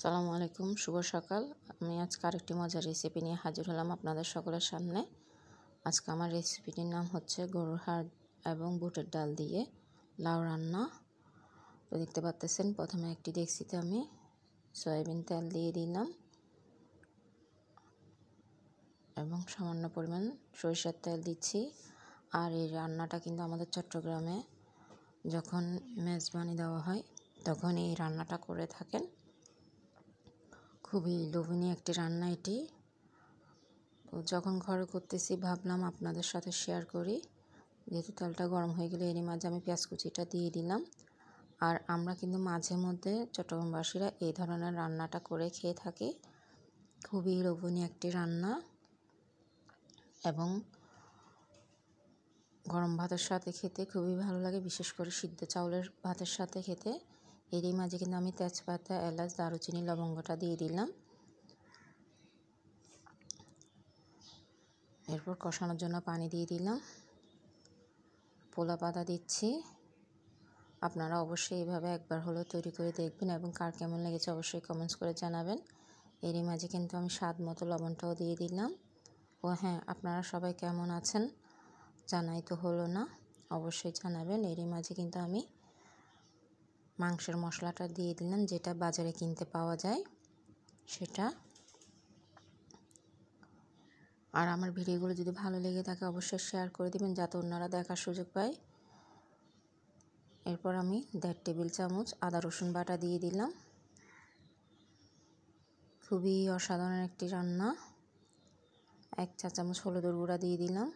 আসসালামু আলাইকুম, শুভ সকাল। আমি আজকে আরেকটি মজার রেসিপি নিয়ে হাজির হলাম আপনাদের সকলের সামনে। আজকে আমার রেসিপিটির নাম হচ্ছে গরুর হাড় এবং বুটের ডাল দিয়ে লাউ রান্না। তো দেখতে পাচ্ছেন, প্রথমে একটি ডেকচিতে আমি সয়াবিন তেল দিয়ে দিলাম এবং সামান্য পরিমাণ সরিষার তেল দিচ্ছি। আর এই রান্নাটা কিন্তু আমাদের চট্টগ্রামে যখন মেজবানি দেওয়া হয় তখন এই রান্নাটা করে থাকেন। খুবই লোভনীয় একটি রান্না এটি। তো যখন ঘরে করতেছি ভাবলাম আপনাদের সাথে শেয়ার করি। যেহেতু তেলটা গরম হয়ে গেলে এরই মাঝে আমি পেঁয়াজ কুচিটা দিয়ে দিলাম। আর আমরা কিন্তু মাঝে মধ্যে চট্টগ্রামবাসীরা এই ধরনের রান্নাটা করে খেয়ে থাকি। খুবই লোভনীয় একটি রান্না এবং গরম ভাতের সাথে খেতে খুবই ভালো লাগে, বিশেষ করে সিদ্ধ চাউলের ভাতের সাথে খেতে। এরই মাঝে কিন্তু আমি তেজপাতা, এলাচ, দারুচিনি, লবঙ্গটা দিয়ে দিলাম। এরপর কষানোর জন্য পানি দিয়ে দিলাম। পোলা পাতা দিচ্ছি। আপনারা অবশ্যই এইভাবে একবার হলেও তৈরি করে দেখবেন এবং কার কেমন লেগেছে অবশ্যই কমেন্টস করে জানাবেন। এরই মাঝে কিন্তু আমি স্বাদ মতো লবণটাও দিয়ে দিলাম। ও হ্যাঁ, আপনারা সবাই কেমন আছেন জানাই তো হলো না, অবশ্যই জানাবেন। এরই মাঝে কিন্তু আমি মাংসের মশলাটা দিয়ে দিলাম, যেটা বাজারে কিনতে পাওয়া যায় সেটা। আর আমার ভিডিওগুলো যদি ভালো লেগে থাকে অবশ্যই শেয়ার করে দিবেন যাতে অন্যরা দেখার সুযোগ পায়। এরপর আমি 1.5 টেবিল চামচ আদা রসুন বাটা দিয়ে দিলাম। খুবই অসাধারণ একটি রান্না। 1 চা চামচ হলুদের গুঁড়া দিয়ে দিলাম।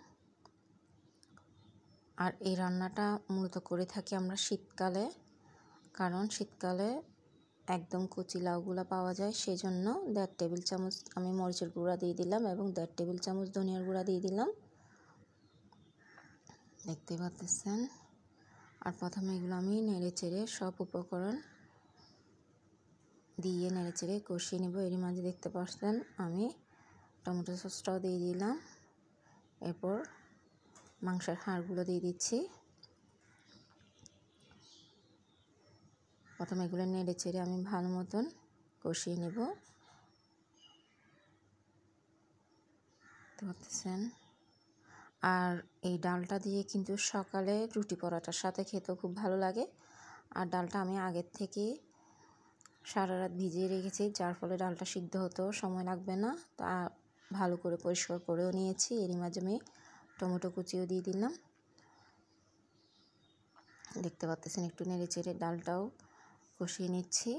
আর এই রান্নাটা মূলত করে থাকি আমরা শীতকালে, কারণ শীতকালে একদম কচি লাউগুলো পাওয়া যায়, সেই জন্য 1.5 টেবিল চামচ আমি মরিচের গুঁড়া দিয়ে দিলাম এবং 1.5 টেবিল চামচ ধনিয়ার গুঁড়া দিয়ে দিলাম। দেখতে পাচ্ছেন। আর প্রথমে এগুলো আমি নেড়ে চেড়ে সব উপকরণ দিয়ে নেড়ে চেড়ে কষিয়ে নেব। এরই মাঝে দেখতে পাচ্ছেন আমি টমেটো সসটাও দিয়ে দিলাম। এরপর মাংসের হাড়গুলো দিয়ে দিচ্ছি। প্রথমে এগুলো নেড়ে চেড়ে আমি ভালো মতন কষিয়ে নেব। দেখতে পাচ্ছেন। আর এই ডালটা দিয়ে কিন্তু সকালে রুটি পরোটার সাথে খেতেও খুব ভালো লাগে। আর ডালটা আমি আগের থেকে সারা রাত ভিজিয়ে রেখেছি, যার ফলে ডালটা সিদ্ধ হতেও সময় লাগবে না। তা ভালো করে পরিষ্কার করেও নিয়েছি। এরই মাঝে আমি টমেটো কুচিও দিয়ে দিলাম। দেখতে পাচ্ছেন, একটু নেড়ে চেড়ে ডালটাও কষিয়ে নিচ্ছি।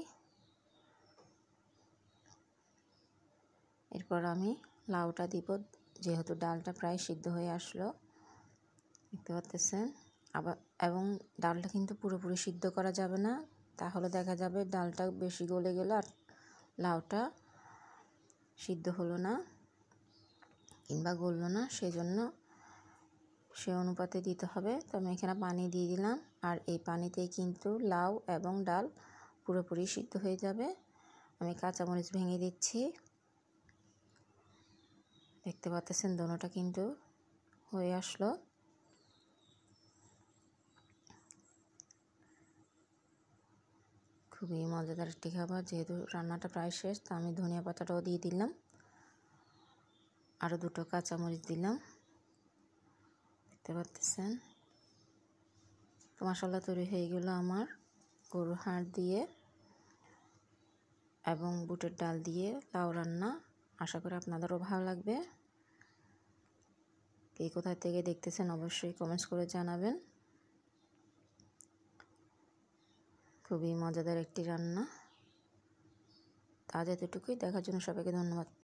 এরপর আমি লাউটা দিব, যেহেতু ডালটা প্রায় সিদ্ধ হয়ে আসলো। দেখতে পাচ্ছেন। আবার এবং ডালটা কিন্তু পুরোপুরি সিদ্ধ করা যাবে না, তাহলে দেখা যাবে ডালটা বেশি গলে গেল আর লাউটা সিদ্ধ হলো না কিংবা গললো না, সেই জন্য সে অনুপাতে দিতে হবে। তো আমি এখানে পানি দিয়ে দিলাম। আর এই পানিতেই কিন্তু লাউ এবং ডাল পুরোপুরি সিদ্ধ হয়ে যাবে। আমি কাঁচামরিচ ভেঙে দিচ্ছি। দেখতে পাচ্ছেন দোনোটা কিন্তু হয়ে আসলো। খুবই মজাদার একটি খাবার। যেহেতু রান্নাটা প্রায় শেষ, তা আমি ধনিয়া পাতাটাও দিয়ে দিলাম। আরও 2টো কাঁচামরিচ দিলাম। দেখতে পাচ্ছেন। তো মশলা তৈরি হয়ে গেল আমার গরুর হাড় দিয়ে এবং বুটের ডাল দিয়ে লাউ রান্না। আশা করি আপনাদেরও ভালো লাগবে। কে কোথায় থেকে দেখতেছেন অবশ্যই কমেন্টস করে জানাবেন। খুবই মজাদার একটি রান্না। আজ এতটুকুই। দেখার জন্য সবাইকে ধন্যবাদ।